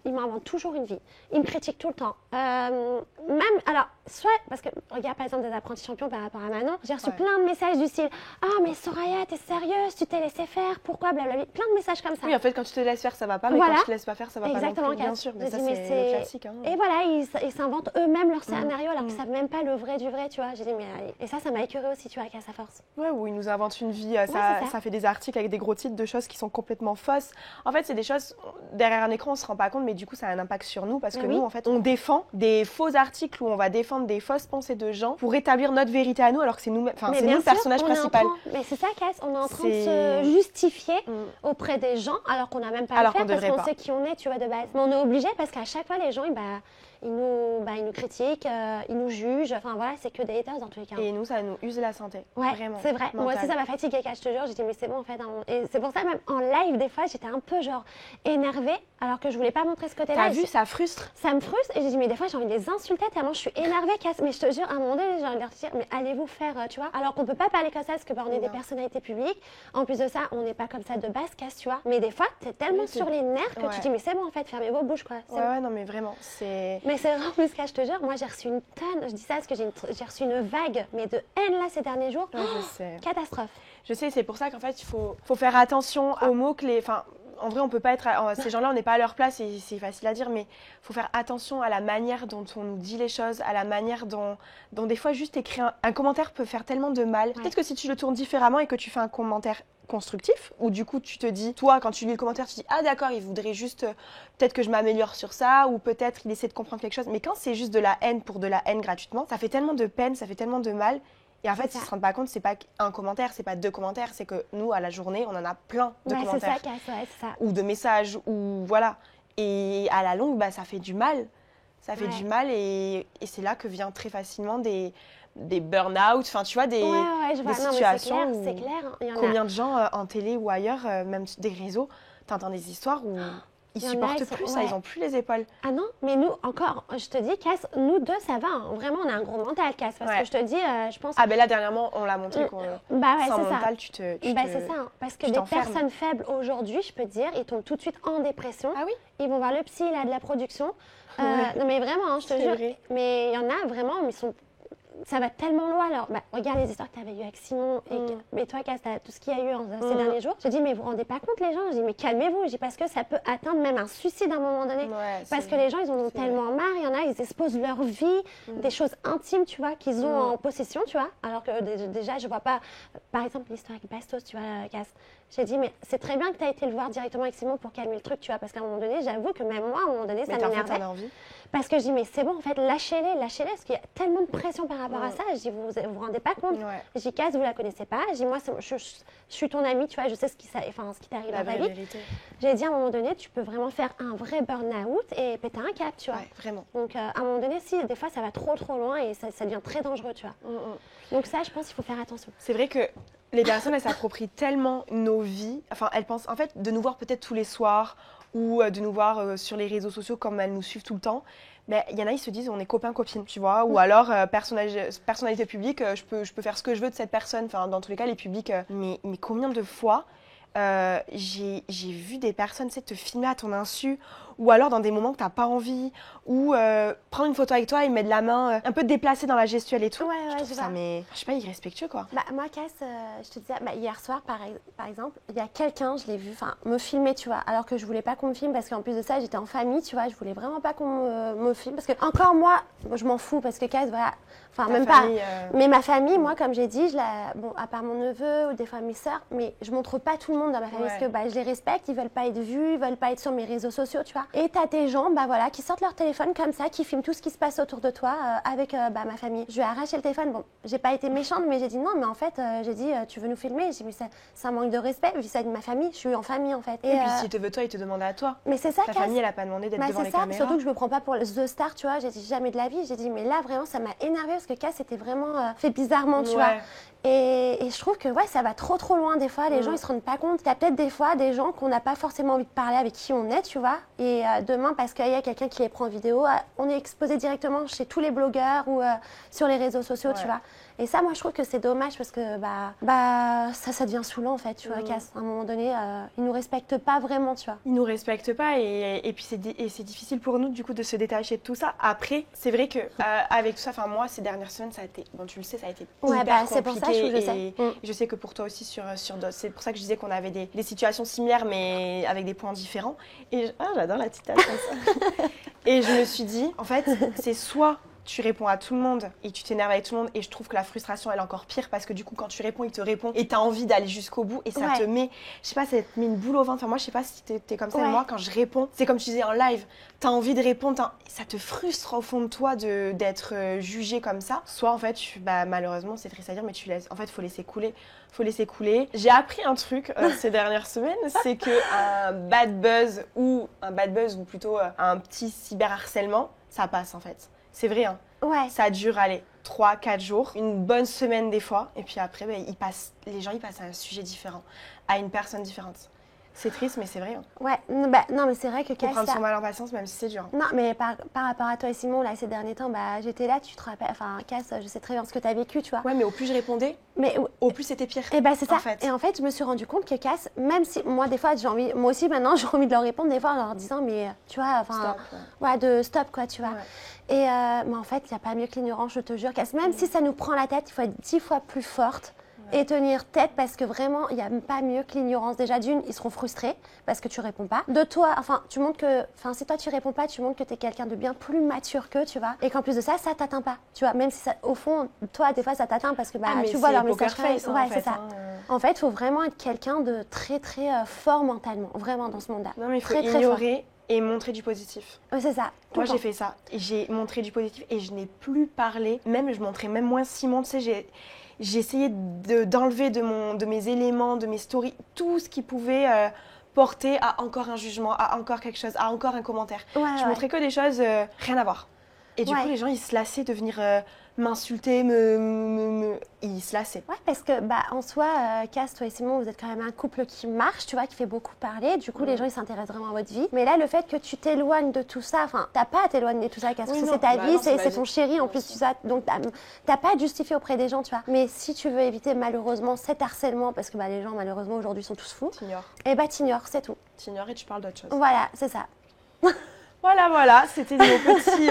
ils m'inventent toujours une vie. Ils me critiquent tout le temps. Même, alors, soit, parce que, regarde, par exemple, des apprentis champions par rapport à Manon, j'ai reçu plein de messages du style « Ah, mais Soraya, t'es sérieuse, tu t'es laissé faire, pourquoi, blablabla ». Plein de messages comme ça. Oui, en fait, quand tu te laisses faire, ça va pas, mais quand tu te laisses pas faire, ça va pas non plus, bien sûr. Mais ça, c'est le classique. Hein. Et voilà, ils s'inventent eux-mêmes leur scénario alors qu'ils savent même pas le vrai du vrai, tu vois. J'ai dit, mais et ça m'a écœurée aussi, tu vois, qu'à sa force. Ouais, où ils nous inventent une vie, ça fait des articles avec des gros titres de choses qui sont complètement fausses. En fait, c'est des choses, derrière un écran, on se rend pas compte, mais du coup, ça a un impact sur nous parce que nous, en fait, on défend des faux articles où on va défendre des fausses pensées de gens pour établir notre vérité à nous alors que c'est nous-mêmes, enfin, c'est nous le personnage principal. Mais c'est ça, Cass, on est en train de se justifier auprès des gens alors qu'on n'a même pas à le faire parce qu'on sait qui on est, tu vois, de base. Mais on est obligé parce qu'à chaque fois, les gens, ils nous critiquent, ils nous jugent. Enfin voilà, c'est que des haters dans tous les cas. Et nous, ça nous use la santé. Ouais, vraiment. C'est vrai. Mental. Moi aussi, ça m'a fatiguée, je te jure. J'ai dit, mais c'est bon en fait. Et c'est pour ça, même en live, des fois, j'étais un peu genre énervée alors que je voulais pas montrer ce côté-là. T'as vu, ça frustre. Ça me frustre. Et j'ai dit, mais des fois, j'ai envie de les insulter tellement je suis énervée, Cass. Mais je te jure, à un moment donné, j'ai envie de leur dire, mais allez-vous faire, tu vois. Alors qu'on peut pas parler comme ça parce que on est des personnalités publiques. En plus de ça, on n'est pas comme ça de base, Cass, tu vois. Mais des fois, t'es tellement sur les nerfs que tu dis, mais c'est bon en fait, fermez vos bouches, quoi. Ouais, non, mais vraiment, c'est. Mais c'est vraiment plus je te jure, moi j'ai reçu une tonne, je dis ça parce que j'ai reçu une vague, mais de haine là ces derniers jours. Ouais, je sais. Catastrophe. Je sais, c'est pour ça qu'en fait il faut faire attention aux mots que enfin, en vrai on peut pas être, ces gens-là on n'est pas à leur place et c'est facile à dire, mais il faut faire attention à la manière dont on nous dit les choses, à la manière dont des fois juste écrire un commentaire peut faire tellement de mal. Peut-être que si tu le tournes différemment et que tu fais un commentaire constructif, ou du coup tu te dis, toi quand tu lis le commentaire tu dis ah d'accord il voudrait juste peut-être que je m'améliore sur ça ou peut-être il essaie de comprendre quelque chose, mais quand c'est juste de la haine pour de la haine gratuitement, ça fait tellement de peine, ça fait tellement de mal et en fait ils se rendent pas compte, c'est pas un commentaire, c'est pas deux commentaires, c'est que nous à la journée on en a plein de commentaires c'est ça. ou de messages ou voilà, et à la longue ça fait du mal, du mal et c'est là que vient très facilement des burn-out, enfin tu vois, des situations où c'est clair. Combien de gens en télé ou ailleurs, même des réseaux, t'entends des histoires où Ils supportent plus ça, ils ont plus les épaules. Ah non, mais nous, encore, je te dis, Cass, nous deux, ça va. Hein. Vraiment, on a un gros mental, Cass. Parce que je te dis, je pense... Ah ben là, dernièrement, on l'a montré. Sans mental, c'est ça. Hein. Parce que des personnes faibles, aujourd'hui, je peux te dire, ils tombent tout de suite en dépression. Ah oui. Ils vont voir le psy, il a de la production. Non, mais vraiment, hein, je te jure. Vrai. Mais il y en a vraiment, mais ils sont... Ça va tellement loin. Alors, regarde les histoires que tu avais eues avec Simon. Mais toi, Cass, tout ce qu'il y a eu ces derniers jours. Je dis, mais vous vous rendez pas compte, les gens? Je dis, mais calmez-vous. Je dis, parce que ça peut atteindre même un suicide à un moment donné. Parce que les gens, ils en ont tellement marre. Il y en a, ils exposent leur vie, des choses intimes, tu vois, qu'ils ont en possession, tu vois. Alors que déjà, je vois pas, par exemple, l'histoire avec Bastos, tu vois, Cass. J'ai dit, mais c'est très bien que tu as été le voir directement avec Simon pour calmer le truc, tu vois. Parce qu'à un moment donné, j'avoue que même moi, à un moment donné, ça m'énervait. Parce que je dis, mais c'est bon, en fait, lâchez-les, parce qu'il y a tellement de pression par rapport à ça. Je dis, vous vous rendez pas compte. Je dis, Cass, vous la connaissez pas. Je dis, moi, je suis ton amie, tu vois, je sais ce qui t'arrive dans ta vie. J'ai dit, à un moment donné, tu peux vraiment faire un vrai burn-out et péter un cap, tu vois. Ouais, vraiment. Donc, à un moment donné, si, des fois, ça va trop loin et ça devient très dangereux, tu vois. Donc ça, je pense qu'il faut faire attention. C'est vrai que les personnes, elles s'approprient tellement nos vies. Enfin, elles pensent, en fait, de nous voir peut-être tous les soirs ou de nous voir sur les réseaux sociaux comme elles nous suivent tout le temps. Mais il y en a, ils se disent, on est copains-copines, tu vois. Ou alors, personnalité publique, je peux faire ce que je veux de cette personne. Enfin, dans tous les cas, les publics. Mais combien de fois j'ai vu des personnes te filmer à ton insu, ou alors dans des moments que tu n'as pas envie, ou prendre une photo avec toi et mettre la main un peu déplacée dans la gestuelle et tout. Je trouve ça, mais je sais pas, irrespectueux, quoi. Moi, Cass, je te disais, hier soir, par exemple, il y a quelqu'un, je l'ai vu me filmer, tu vois, alors que je voulais pas qu'on me filme, parce qu'en plus de ça, j'étais en famille, tu vois, je voulais vraiment pas qu'on me filme, parce que encore moi, je m'en fous, parce que Cass, voilà, enfin même famille, pas, mais ma famille, moi, comme j'ai dit, à part mon neveu ou des fois mes sœurs, mais je montre pas tout le monde dans ma famille, parce que je les respecte, ils veulent pas être vus, ils veulent pas être sur mes réseaux sociaux, tu vois. Et t'as des gens, qui sortent leur téléphone comme ça, qui filment tout ce qui se passe autour de toi avec ma famille. Je lui ai arraché le téléphone. Bon, j'ai pas été méchante, mais j'ai dit non, mais en fait, j'ai dit tu veux nous filmer? J'ai dit mais ça manque de respect. Je dis ça de ma famille. Je suis en famille en fait. Et puis s'il te veut toi, il te demande à toi. Mais c'est ça. Ta famille, elle a pas demandé d'être devant les caméras. Surtout que je me prends pas pour The Star, tu vois. J'ai dit jamais de la vie. J'ai dit mais là vraiment, ça m'a énervée parce que Cass c'était vraiment fait bizarrement, tu vois. Et je trouve que ça va trop loin des fois. Les gens ils se rendent pas compte. Il y a peut-être des fois des gens qu'on n'a pas forcément envie de parler avec qui on est, tu vois. Et demain parce qu'il y a quelqu'un qui les prend en vidéo, on est exposé directement chez tous les blogueurs ou sur les réseaux sociaux, tu vois. Et ça, moi, je trouve que c'est dommage parce que ça devient saoulant en fait, tu vois, Cass. À un moment donné, ils nous respectent pas vraiment, tu vois. Ils nous respectent pas et puis c'est difficile pour nous du coup de se détacher de tout ça. Après, c'est vrai que avec tout ça, enfin moi, ces dernières semaines, ça a été, bon tu le sais, ça a été hyper compliqué. C'est pour ça que je sais. Je sais que pour toi aussi c'est pour ça que je disais qu'on avait des situations similaires mais avec des points différents. Et j'adore la petite tasse comme ça. Et je me suis dit, en fait, c'est soit tu réponds à tout le monde et tu t'énerves avec tout le monde et je trouve que la frustration elle est encore pire parce que du coup quand tu réponds il te répond et t'as envie d'aller jusqu'au bout et ça te met, je sais pas, ça te met une boule au ventre. Enfin moi je sais pas si t'es comme ça mais moi quand je réponds, c'est comme tu disais en live, t'as envie de répondre, ça te frustre au fond de toi d'être jugé comme ça. Soit en fait, malheureusement c'est triste à dire mais tu laisses, en fait faut laisser couler. J'ai appris un truc ces dernières semaines, c'est que un bad buzz ou plutôt un petit cyberharcèlement, ça passe en fait. C'est vrai, hein. Ça dure, 3-4 jours, une bonne semaine des fois, et puis après, les gens ils passent à un sujet différent, à une personne différente. C'est triste, mais c'est vrai. Hein. Non, mais c'est vrai que Cass, faut prendre son mal en patience, même si c'est dur. Non, mais par rapport à toi et Simon, là, ces derniers temps, j'étais là, tu te rappelles, enfin, Cass, je sais très bien ce que tu as vécu, tu vois. Ouais, mais au plus je répondais, au plus c'était pire. Et c'est ça. En fait. Et en fait, je me suis rendu compte que Cass, même si moi, des fois, moi aussi, maintenant, j'ai envie de leur répondre, des fois, en leur disant, mais tu vois, enfin, de stop, quoi, tu vois. Et mais en fait, il n'y a pas mieux que l'ignorance, je te jure, Cass. Même si ça nous prend la tête, il faut être 10 fois plus forte. Et tenir tête parce que vraiment, il n'y a pas mieux que l'ignorance. Déjà, d'une, ils seront frustrés parce que tu réponds pas. De toi, tu montres que, si toi tu réponds pas, tu montres que tu es quelqu'un de bien plus mature qu'eux, tu vois. Et qu'en plus de ça, ça t'atteint pas, tu vois. Même si ça, au fond, toi, des fois, ça t'atteint parce que tu vois leur message face. C'est ça. En fait, il faut vraiment être quelqu'un de très, très fort mentalement, vraiment dans ce monde-là. Non, mais il faut ignorer et montrer du positif. C'est ça. Moi, j'ai fait ça. J'ai montré du positif et je n'ai plus parlé. Même, je montrais même moins Simon, tu sais, j'ai essayé d'enlever de mes éléments, de mes stories, tout ce qui pouvait porter à encore un jugement, à encore quelque chose, à encore un commentaire. Je montrais que des choses, rien à voir. Et du coup, les gens, ils se lassaient de venir m'insulter, ils se lassaient. Ouais, parce que en soi, Cass, toi et Simon, vous êtes quand même un couple qui marche, tu vois, qui fait beaucoup parler. Du coup, les gens, ils s'intéressent vraiment à votre vie. Mais là, le fait que tu t'éloignes de tout ça, enfin, t'as pas à t'éloigner de tout ça, Cass, parce que c'est ta vie, c'est ton chéri en plus, tu sais. Donc, t'as pas à te justifier auprès des gens, tu vois. Mais si tu veux éviter malheureusement cet harcèlement, parce que les gens, malheureusement, aujourd'hui, sont tous fous. T'ignores. Et t'ignores, c'est tout. T'ignores et tu parles d'autre chose. Voilà, c'est ça. Voilà, c'était nos petits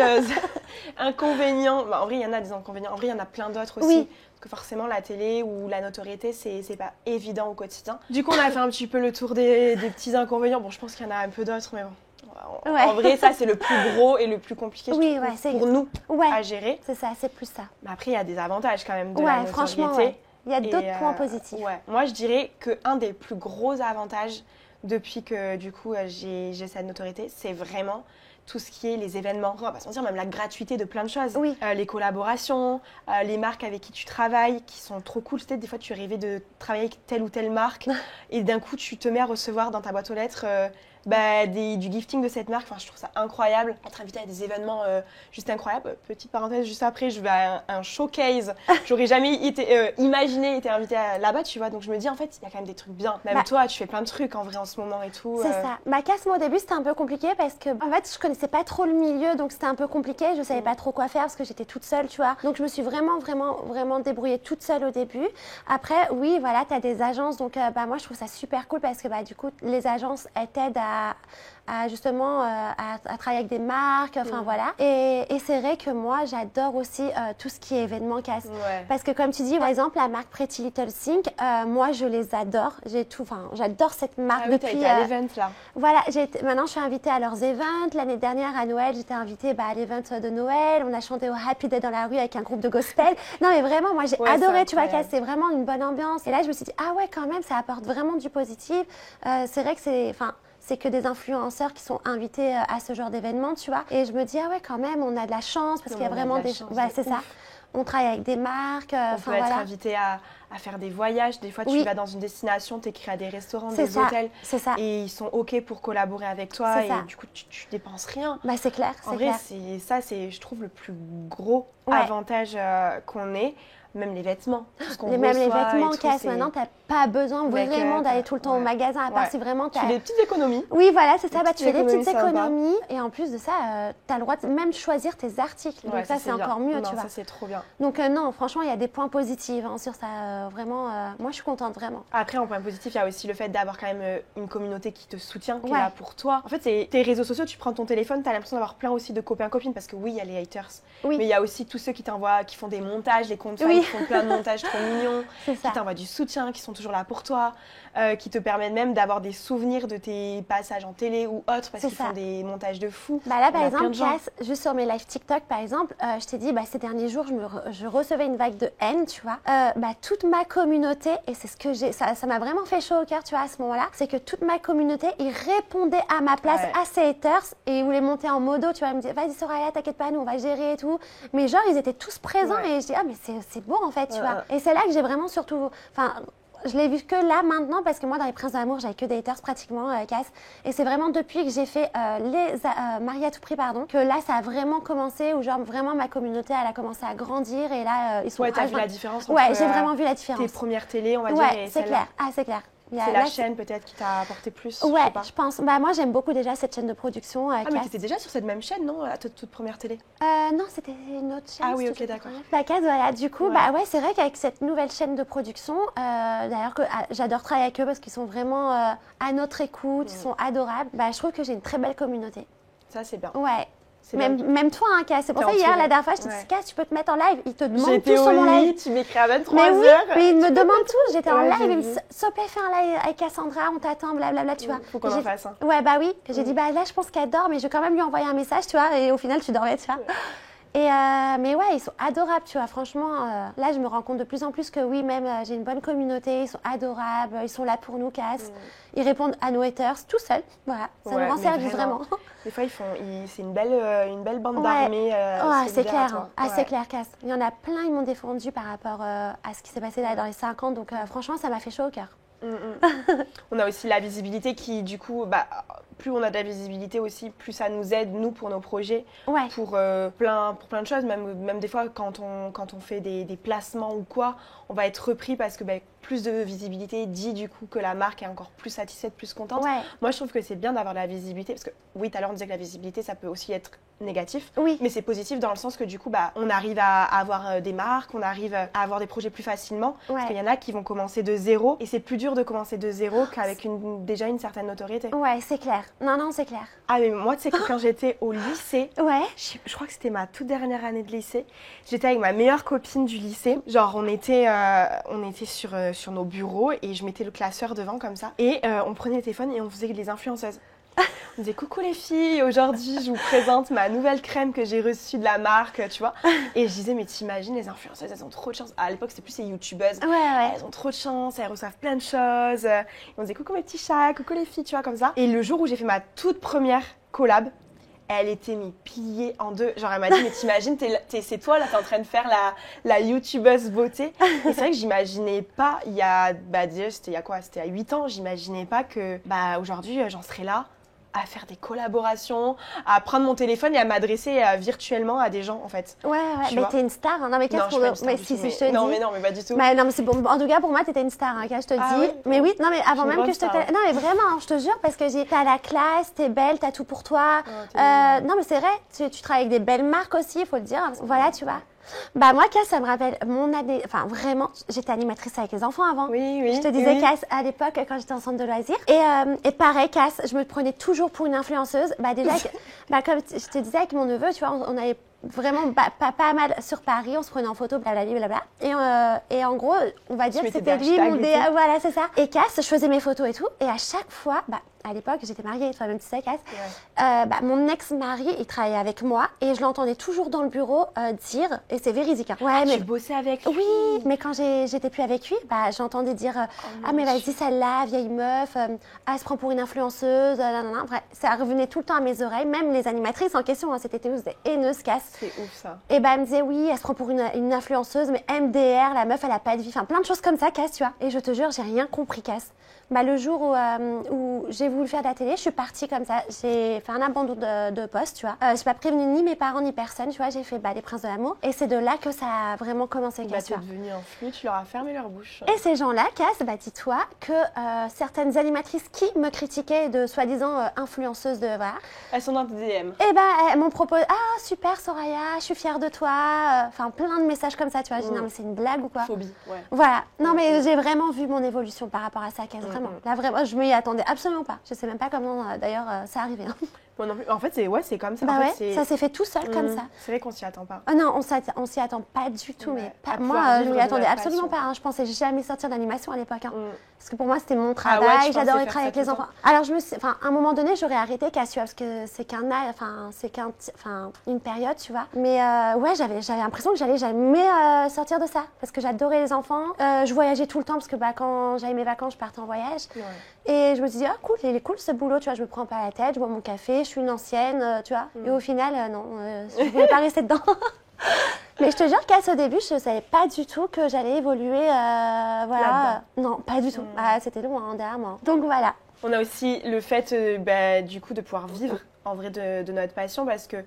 inconvénients. En vrai, il y en a des inconvénients. En vrai, il y en a plein d'autres aussi. Oui. Parce que forcément, la télé ou la notoriété, c'est pas évident au quotidien. Du coup, on a fait un petit peu le tour des petits inconvénients. Bon, je pense qu'il y en a un peu d'autres, mais bon. En vrai, ça, c'est le plus gros et le plus compliqué pour nous à gérer. C'est ça, c'est plus ça. Mais après, il y a des avantages quand même de la notoriété. Franchement, il y a d'autres points positifs. Moi, je dirais qu'un des plus gros avantages depuis que du coup j'ai cette notoriété, c'est vraiment tout ce qui est les événements, on va pas se mentir, même la gratuité de plein de choses. Oui. Les collaborations, les marques avec qui tu travailles, qui sont trop cool. Des fois, tu rêvais de travailler avec telle ou telle marque et d'un coup, tu te mets à recevoir dans ta boîte aux lettres du gifting de cette marque. Enfin, je trouve ça incroyable. Être invité à des événements juste incroyables. Petite parenthèse, juste après, je vais à un showcase. J'aurais jamais imaginé être invitée là-bas, tu vois. Donc, je me dis, en fait, il y a quand même des trucs bien. Même toi, tu fais plein de trucs en vrai en ce moment et tout. C'est ça. Cass, moi, au début, c'était un peu compliqué parce que, en fait, je connaissais pas trop le milieu, donc c'était un peu compliqué. Je savais pas trop quoi faire parce que j'étais toute seule, tu vois. Donc, je me suis vraiment débrouillée toute seule au début. Après, oui, voilà, tu as des agences. Donc, moi, je trouve ça super cool parce que, du coup, les agences, elles t'aident à justement à travailler avec des marques, enfin voilà. Et c'est vrai que moi, j'adore aussi tout ce qui est événement Cass. Parce que comme tu dis, par exemple, la marque Pretty Little Thing, moi, je les adore. J'adore cette marque depuis... t'as été à l'event là. Voilà, maintenant, je suis invitée à leurs events. L'année dernière, à Noël, j'étais invitée à l'event de Noël. On a chanté au Happy Day dans la rue avec un groupe de gospel. Non, mais vraiment, moi, j'ai adoré, tu vois, Cass. C'est vraiment une bonne ambiance. Et là, je me suis dit, ah ouais, quand même, ça apporte vraiment du positif. C'est vrai que c'est que des influenceurs qui sont invités à ce genre d'événement, tu vois. Et je me dis, ah ouais, quand même, on a de la chance parce qu'il y a vraiment des... c'est ça. On travaille avec des marques. On peut être invité à faire des voyages. Des fois, tu vas dans une destination, tu écris à des restaurants, des hôtels. C'est ça. Et ils sont OK pour collaborer avec toi. Et du coup, tu dépenses rien. C'est clair. En vrai, c'est, je trouve, le plus gros avantage qu'on ait. Même les vêtements. Même les vêtements, Cass, maintenant, tu n'as pas besoin vraiment d'aller tout le temps au magasin, à part si vraiment tu fais des petites économies. Oui, voilà, c'est ça. Tu fais des petites économies. Et en plus de ça, tu as le droit de même choisir tes articles. Donc ça, c'est encore mieux, tu vois. Ça, c'est trop bien. Donc non, franchement, il y a des points positifs sur ça. Vraiment, moi, je suis contente, vraiment. Après, en point positif, il y a aussi le fait d'avoir quand même une communauté qui te soutient, qui est là pour toi. En fait, c'est tes réseaux sociaux, tu prends ton téléphone, tu as l'impression d'avoir plein aussi de copains-copines. Parce que oui, il y a les haters. Mais il y a aussi tous ceux qui t'envoient, qui font des montages, des comptes qui font plein de montages trop mignons, qui t'envoient du soutien, qui sont toujours là pour toi, qui te permettent même d'avoir des souvenirs de tes passages en télé ou autres parce qu'ils font des montages de fou. Là, par exemple, Cass, juste sur mes lives TikTok, par exemple, je t'ai dit, ces derniers jours, je recevais une vague de haine, tu vois. Toute ma communauté, et c'est ce que ça m'a vraiment fait chaud au cœur, tu vois, à ce moment-là, c'est que toute ma communauté, ils répondaient à ma place à ces haters et ils voulaient monter en modo, tu vois, ils me disaient, vas-y Soraya, t'inquiète pas, nous on va gérer et tout. Mais genre, ils étaient tous présents et je dis, ah mais c'est beau en fait, tu vois. Et c'est là que j'ai vraiment surtout, je l'ai vu que là maintenant parce que moi dans les Princes d'amour j'avais que des haters pratiquement Cass, et c'est vraiment depuis que j'ai fait Marie à tout prix que là ça a vraiment commencé, où genre vraiment ma communauté elle a commencé à grandir et là ils sont t'as vu la différence entre j'ai vraiment vu la différence. Tes premières télés on va dire et c'est clair. C'est clair. C'est la chaîne peut-être qui t'a apporté plus. Je pense. Moi, j'aime beaucoup déjà cette chaîne de production. Mais t'étais déjà sur cette même chaîne, non, à toute première télé? Non, c'était une autre chaîne. Ah oui, ok, d'accord. Cass, voilà. Du coup, c'est vrai qu'avec cette nouvelle chaîne de production, d'ailleurs que j'adore travailler avec eux parce qu'ils sont vraiment à notre écoute, ils sont adorables. Je trouve que j'ai une très belle communauté. Ça, c'est bien. Ouais. Même toi, Cass. C'est pour ça, hier, la dernière fois, je t'ai dit, Cass, tu peux te mettre en live. Ils te demandent tout sur mon live. Tu m'écris à 23h. Mais ils me demandent tout. J'étais en live. Ils me disent, s'il te plaît, fais un live avec Cassandra, on t'attend, blablabla, tu vois. Faut qu'on en fasse. Oui. J'ai dit, là, je pense qu'elle dort, mais je vais quand même lui envoyer un message, tu vois. Et au final, tu dormais, tu vois. Mais ils sont adorables, tu vois. Franchement, là, je me rends compte de plus en plus que oui, même j'ai une bonne communauté. Ils sont adorables. Ils sont là pour nous, Cass. Ils répondent à nos haters tout seuls. Voilà, ça nous rend service vraiment. Des fois, c'est une belle bande d'armée. C'est clair. C'est clair, Cass. Il y en a plein, ils m'ont défendu par rapport à ce qui s'est passé là dans les 5 ans. Donc, franchement, ça m'a fait chaud au cœur. On a aussi la visibilité qui, du coup, plus on a de la visibilité aussi, plus ça nous aide, nous, pour nos projets, Ouais. pour plein de choses. Même des fois, quand on fait des placements ou quoi, on va être repris parce que plus de visibilité dit du coup que la marque est encore plus satisfaite, plus contente. Ouais. Moi, je trouve que c'est bien d'avoir de la visibilité parce que, oui, tout à l'heure, on disait que la visibilité, ça peut aussi être négatif. Oui. Mais c'est positif dans le sens que du coup, on arrive à avoir des marques, on arrive à avoir des projets plus facilement. Ouais. Parce qu'il y en a qui vont commencer de zéro et c'est plus dur de commencer de zéro qu'avec déjà une certaine notoriété. Ouais, c'est clair. Non, c'est clair. Ah, mais moi, tu sais que quand j'étais au lycée, Ouais. je crois que c'était ma toute dernière année de lycée, j'étais avec ma meilleure copine du lycée. Genre, on était sur nos bureaux et je mettais le classeur devant comme ça. Et on prenait le téléphone et on faisait les influenceuses. On disait coucou les filles, aujourd'hui je vous présente ma nouvelle crème que j'ai reçue de la marque, tu vois. Et je disais mais t'imagines les influenceuses, elles ont trop de chance. À l'époque c'était plus les youtubeuses. Ouais. Elles ont trop de chance, elles reçoivent plein de choses. Et on disait coucou mes petits chats, coucou les filles, tu vois comme ça. Et le jour où j'ai fait ma toute première collab, elle était pliée en deux. Genre, elle m'a dit, mais t'imagines, c'est toi, là, t'es en train de faire la youtubeuse beauté. Et c'est vrai que j'imaginais pas, déjà, c'était il y a quoi? C'était à 8 ans, j'imaginais pas que, aujourd'hui, j'en serais là à faire des collaborations, à prendre mon téléphone et à m'adresser virtuellement à des gens, en fait. Ouais, mais t'es une star. Hein. Non, mais qu'est-ce qu'on veut? Mais si, je te dis. Non, mais pas du tout. Non, mais c'est bon. En tout cas, pour moi, t'étais une star, hein, je te dis. Oui, mais oui, non, mais avant même que je te... star. Non, mais vraiment, hein, je te jure, parce que t'as la classe, t'es belle, t'as tout pour toi. Non, mais c'est vrai, tu travailles avec des belles marques aussi, il faut le dire. Voilà, tu vois. Moi, Cass, ça me rappelle mon année. Enfin, vraiment, j'étais animatrice avec les enfants avant. Oui. Je te disais, Cass, à l'époque, quand j'étais en centre de loisirs. Et pareil, Cass, je me prenais toujours pour une influenceuse. Déjà, comme je te disais avec mon neveu, tu vois, on avait vraiment pas mal sur Paris, on se prenait en photo, blablabla. Et en gros, on va dire que c'était lui mon voilà, c'est ça. Et Cass, je faisais mes photos et tout. Et à chaque fois, à l'époque, j'étais mariée, toi-même tu sais, Cass. Ouais. Mon ex-mari, il travaillait avec moi et je l'entendais toujours dans le bureau dire, et c'est véridique. Hein. Ouais, mais tu bossais avec lui. Oui, mais quand j'étais plus avec lui, j'entendais dire ah mais vas-y celle-là, vieille meuf, elle se prend pour une influenceuse, Bref, ça revenait tout le temps à mes oreilles, même les animatrices en question, hein, c'était tous des haineuses, Cass. C'est ouf ça. Et elle me disait oui, elle se prend pour une influenceuse, mais MDR, la meuf elle a pas de vie, enfin plein de choses comme ça, Cass, tu vois. Et je te jure, j'ai rien compris, Cass. Le jour où j'ai voulu faire de la télé, je suis partie comme ça. J'ai fait un abandon de poste, tu vois. Je n'ai pas prévenu ni mes parents ni personne, tu vois. J'ai fait les Princes de l'amour. Et c'est de là que ça a vraiment commencé. Tu es devenue influente, tu leur as fermé leur bouche. Et ces gens-là, Cass, dis-toi que certaines animatrices qui me critiquaient de soi-disant influenceuses de... Voilà. Elles sont dans tes DM. Et elles m'ont proposé « Ah, super Soraya, je suis fière de toi. » Enfin, plein de messages comme ça, tu vois. J'ai dit « Non, mais c'est une blague ou quoi ?» Phobie, ouais. Voilà. Non, mais j'ai vraiment vu mon évolution par rapport à ça, Cass, vraiment. Là, vraiment, je m'y attendais absolument pas. Je sais même pas comment, d'ailleurs, ça arrivait. Hein. Moi non plus. En fait, c'est comme ça. Ça s'est fait tout seul comme ça. C'est vrai qu'on s'y attend pas. Non, on s'y attend pas du tout. Mais moi, je m'y attendais absolument pas. Hein. Je pensais jamais sortir d'animation à l'époque. Hein. Parce que pour moi, c'était mon travail. J'adorais travailler avec les enfants. Alors, à un moment donné, j'aurais arrêté Cassio parce que c'est une période, tu vois. Mais j'avais l'impression que j'allais jamais sortir de ça parce que j'adorais les enfants. Je voyageais tout le temps parce que quand j'avais mes vacances, je partais en voyage. Ouais. Et je me disais, cool, il est cool ce boulot, tu vois, je me prends pas la tête, je bois mon café, je suis une ancienne, tu vois. Et au final, non, je voulais pas rester dedans. Mais je te jure qu'à ce début, je savais pas du tout que j'allais évoluer, voilà. Non, pas du tout. C'était loin derrière moi. Donc voilà. On a aussi le fait, du coup, de pouvoir vivre en vrai de notre passion parce que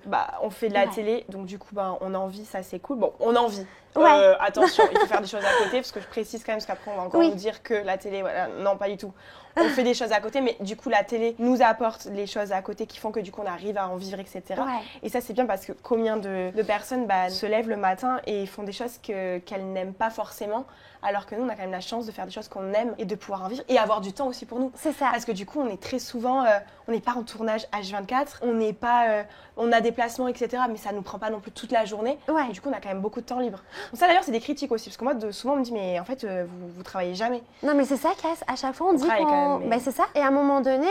on fait de la télé, donc du coup, on en vit, ça c'est cool. Bon, on en vit. Ouais. Attention, il faut faire des choses à côté parce que je précise quand même parce qu'après on va encore vous dire que la télé, voilà, non pas du tout. On fait des choses à côté, mais du coup la télé nous apporte les choses à côté qui font que du coup on arrive à en vivre, etc. Ouais. Et ça c'est bien parce que combien de personnes se lèvent le matin et font des choses qu'elles n'aiment pas forcément, alors que nous on a quand même la chance de faire des choses qu'on aime et de pouvoir en vivre et avoir du temps aussi pour nous. C'est ça. Parce que du coup on est très souvent, on n'est pas en tournage H24, on n'est pas, on a des placements, etc. Mais ça nous prend pas non plus toute la journée. Ouais. Et du coup on a quand même beaucoup de temps libre. Donc ça d'ailleurs c'est des critiques aussi parce que moi souvent on me dit mais en fait vous travaillez jamais. Non mais c'est ça Cass, à chaque fois on dit qu'on... c'est ça. Et à un moment donné,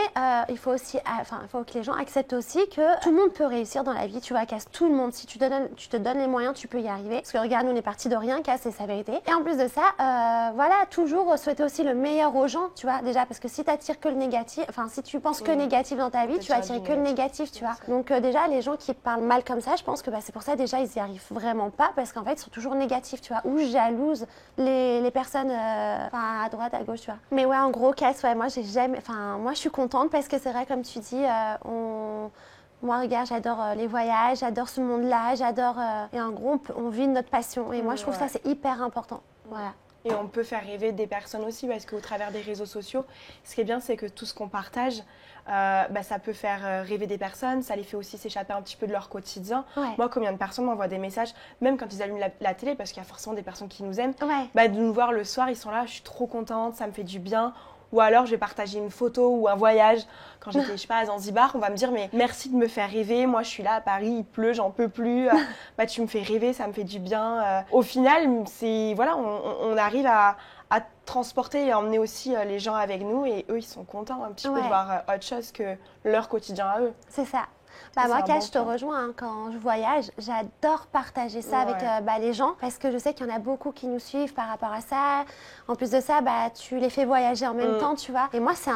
il faut que les gens acceptent aussi que tout le monde peut réussir dans la vie, tu vois Cass, tout le monde. Si tu te donnes les moyens, tu peux y arriver. Parce que regarde, nous on est partis de rien, Cass, c'est sa vérité. Et en plus de ça, toujours souhaiter aussi le meilleur aux gens, tu vois, déjà parce que si tu attires que le négatif, si tu penses que négatif dans ta vie, tu vas attirer que le négatif, tu vois. Donc déjà les gens qui parlent mal comme ça, je pense que c'est pour ça déjà ils y arrivent vraiment pas parce qu'en fait ils sont toujours négatifs. négatif, tu vois, ou je jalouse les personnes à droite, à gauche, tu vois. Mais ouais, en gros, Cass, ouais, moi, moi, je suis contente parce que c'est vrai, comme tu dis, moi, regarde, j'adore les voyages, j'adore ce monde-là, et en gros, on vit notre passion. Et moi, je trouve ça, c'est hyper important. Voilà. Et on peut faire rêver des personnes aussi, parce qu'au travers des réseaux sociaux, ce qui est bien, c'est que tout ce qu'on partage, ça peut faire rêver des personnes, ça les fait aussi s'échapper un petit peu de leur quotidien. Ouais. Moi, combien de personnes m'envoient des messages, même quand ils allument la télé, parce qu'il y a forcément des personnes qui nous aiment, de nous voir le soir, ils sont là, je suis trop contente, ça me fait du bien. Ou alors, je vais partager une photo ou un voyage. Quand j'étais, je sais pas, à Zanzibar, on va me dire, mais merci de me faire rêver. Moi, je suis là à Paris, il pleut, j'en peux plus. Tu me fais rêver, ça me fait du bien. Au final, on arrive à transporter et emmener aussi les gens avec nous. Et eux, ils sont contents un petit peu de voir autre chose que leur quotidien à eux. C'est ça. Moi, je te rejoins. Quand je voyage, j'adore partager ça avec les gens parce que je sais qu'il y en a beaucoup qui nous suivent par rapport à ça. En plus de ça, tu les fais voyager en même temps, tu vois. Et moi, c'est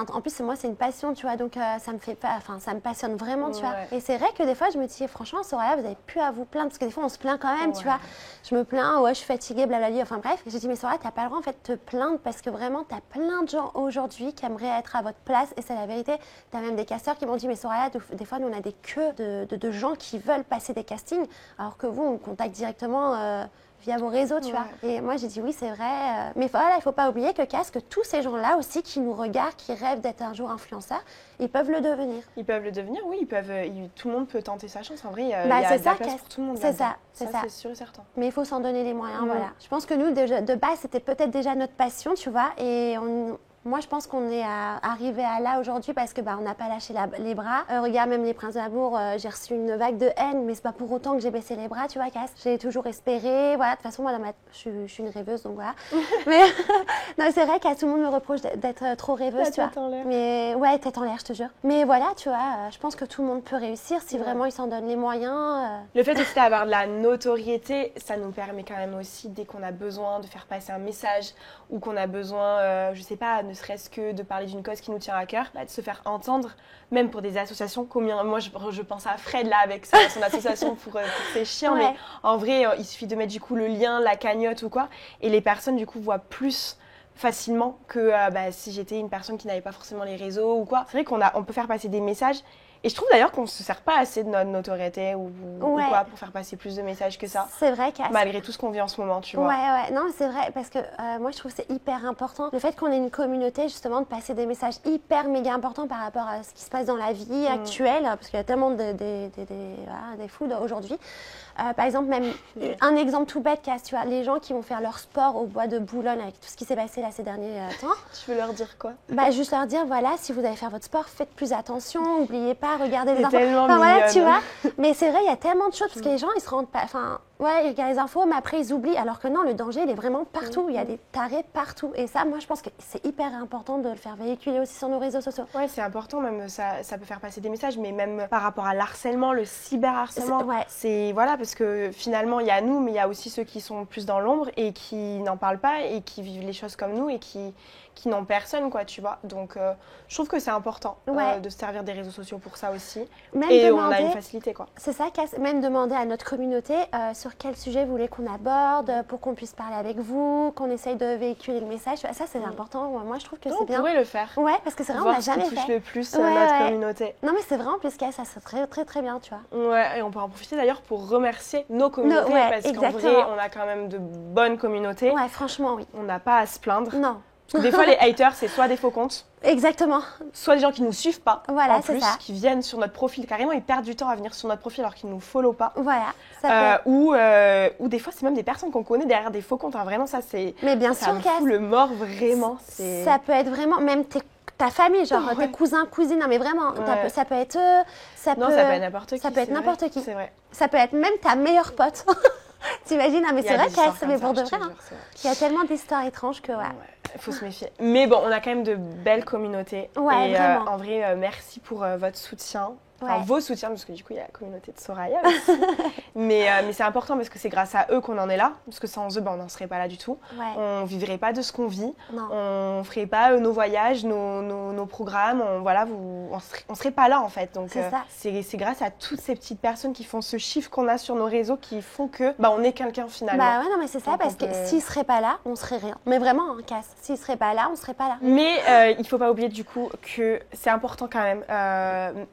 une passion, tu vois. Donc, ça me passionne vraiment, tu vois. Et c'est vrai que des fois, je me dis, franchement, Soraya, vous avez plus à vous plaindre parce que des fois, on se plaint quand même, tu vois. Je me plains, je suis fatiguée, blablabla. Enfin bref, j'ai dit, mais Soraya, t'as pas le droit en fait de te plaindre parce que vraiment, t'as plein de gens aujourd'hui qui aimeraient être à votre place. Et c'est la vérité. T'as même des casteurs qui m'ont dit, mais Soraya, des fois, nous, on a des queues de gens qui veulent passer des castings, alors que vous, on contacte directement via vos réseaux, tu vois. Et moi, j'ai dit oui, c'est vrai. Mais voilà, il ne faut pas oublier que tous ces gens-là aussi qui nous regardent, qui rêvent d'être un jour influenceurs, ils peuvent le devenir. Ils peuvent le devenir, oui. Tout le monde peut tenter sa chance. En vrai, il y a de la place pour tout le monde. C'est ça. C'est sûr et certain. Mais il faut s'en donner les moyens, voilà. Je pense que nous, de base, c'était peut-être déjà notre passion, tu vois. Et moi, je pense qu'on est arrivé à là aujourd'hui parce que on n'a pas lâché les bras. Regarde, même les Princes de l'amour, j'ai reçu une vague de haine, mais c'est pas pour autant que j'ai baissé les bras, tu vois, Cass. J'ai toujours espéré. Voilà, de toute façon, moi, je suis une rêveuse, donc voilà. Mais non, c'est vrai qu'à tout le monde me reproche d'être trop rêveuse, tu vois. Tête en l'air. Mais ouais, tête en l'air, je te jure. Mais voilà, tu vois, je pense que tout le monde peut réussir si vraiment il s'en donne les moyens. Le fait aussi d'avoir de la notoriété, ça nous permet quand même aussi, dès qu'on a besoin de faire passer un message ou qu'on a besoin, je sais pas, ne serait-ce que de parler d'une cause qui nous tient à cœur, de se faire entendre, même pour des associations. Moi, je pense à Fred là avec son association pour ses chiens, mais en vrai, il suffit de mettre du coup le lien, la cagnotte ou quoi, et les personnes du coup voient plus facilement que si j'étais une personne qui n'avait pas forcément les réseaux ou quoi. C'est vrai qu'on peut faire passer des messages. Et je trouve d'ailleurs qu'on ne se sert pas assez de notre notoriété ou quoi pour faire passer plus de messages que ça. C'est vrai malgré tout ce qu'on vit en ce moment, tu vois. Ouais, non, c'est vrai, parce que moi, je trouve que c'est hyper important. Le fait qu'on ait une communauté, justement, de passer des messages hyper méga importants par rapport à ce qui se passe dans la vie actuelle, parce qu'il y a tellement des fous aujourd'hui. Par exemple, même un exemple tout bête, Cass, tu vois, les gens qui vont faire leur sport au bois de Boulogne avec tout ce qui s'est passé là ces derniers temps. Tu veux leur dire quoi? Juste leur dire, voilà, si vous allez faire votre sport, faites plus attention, n'oubliez pas, regardez les infos. Tellement voilà, tu vois. Mais c'est vrai, il y a tellement de choses, parce que les gens, ils se rendent pas... ils regardent les infos, mais après, ils oublient. Alors que non, le danger, il est vraiment partout. Il y a des tarés partout. Et ça, moi, je pense que c'est hyper important de le faire véhiculer aussi sur nos réseaux sociaux. Ouais, c'est important, même ça peut faire passer des messages, mais même par rapport à l'harcèlement, le cyberharcèlement. C'est voilà, parce que finalement, il y a nous, mais il y a aussi ceux qui sont plus dans l'ombre et qui n'en parlent pas et qui vivent les choses comme nous et qui n'ont personne, quoi, tu vois. Donc, je trouve que c'est important de se servir des réseaux sociaux pour ça aussi. Même et demander, on a une facilité, quoi. C'est ça, même demander à notre communauté sur quel sujet vous voulez qu'on aborde, pour qu'on puisse parler avec vous, qu'on essaye de véhiculer le message. Ça, c'est important. Moi, je trouve que c'est bien. On pourrait le faire. Ouais, parce que c'est vrai, on n'a jamais fait. Voir ce qui touche le plus notre communauté. Non, mais c'est vrai, en plus, ça serait très, très, très bien, tu vois. Ouais, et on peut en profiter d'ailleurs pour remercier nos communautés, parce qu'en vrai, on a quand même de bonnes communautés. Ouais, franchement, oui. On n'a pas à se plaindre. Non. Parce que des fois, les haters, c'est soit des faux comptes. Exactement. Soit des gens qui ne nous suivent pas. Voilà, en plus, qui viennent sur notre profil. Carrément, ils perdent du temps à venir sur notre profil alors qu'ils ne nous follow pas. Voilà. Ou des fois, c'est même des personnes qu'on connaît derrière des faux comptes. Hein. Vraiment, ça, c'est. Mais bien sûr, me fout le mort, vraiment. Ça peut être vraiment. Même ta famille, genre tes cousins, cousines. Non, mais vraiment, ça peut être eux. Ça peut être n'importe qui. Ça peut être n'importe qui. C'est vrai. Ça peut être même ta meilleure pote. T'imagines, mais c'est vrai mais pour de vrai, il y a tellement d'histoires étranges que il faut se méfier. Mais bon, on a quand même de belles communautés. Ouais, et vraiment. En vrai, merci pour votre soutien. Enfin, vos soutiens, parce que du coup, il y a la communauté de Soraya aussi. mais c'est important parce que c'est grâce à eux qu'on en est là. Parce que sans eux, on n'en serait pas là du tout. Ouais. On ne vivrait pas de ce qu'on vit. Non. On ne ferait pas nos voyages, nos programmes. On ne serait pas là, en fait. Donc, c'est grâce à toutes ces petites personnes qui font ce chiffre qu'on a sur nos réseaux qui font que on est quelqu'un finalement. Bah ouais, non, mais c'est ça, parce que s'ils ne seraient pas là, on ne serait rien. Mais vraiment, Cass, s'ils ne seraient pas là, on ne serait pas là. Mais il ne faut pas oublier du coup que c'est important quand même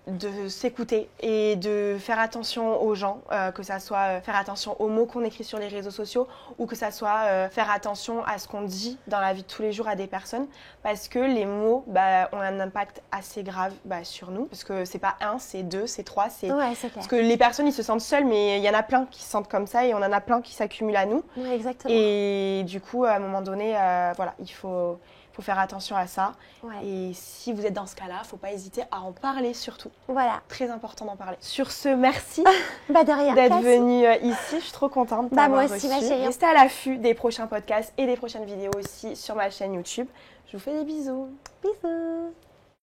de s'écouter et de faire attention aux gens, que ça soit faire attention aux mots qu'on écrit sur les réseaux sociaux ou que ça soit faire attention à ce qu'on dit dans la vie de tous les jours à des personnes parce que les mots ont un impact assez grave sur nous parce que c'est pas 1, c'est 2, c'est 3, c'est clair. Parce que les personnes ils se sentent seuls mais il y en a plein qui se sentent comme ça et on en a plein qui s'accumulent à nous. Ouais, exactement. Et du coup à un moment donné il faut faire attention à ça. Ouais. Et si vous êtes dans ce cas-là, il ne faut pas hésiter à en parler surtout. Voilà. Très important d'en parler. Sur ce, merci de rien, d'être venue ici. Je suis trop contente de t'avoir reçue. Moi aussi, ma chérie. Restez à l'affût des prochains podcasts et des prochaines vidéos aussi sur ma chaîne YouTube. Je vous fais des bisous. Bisous.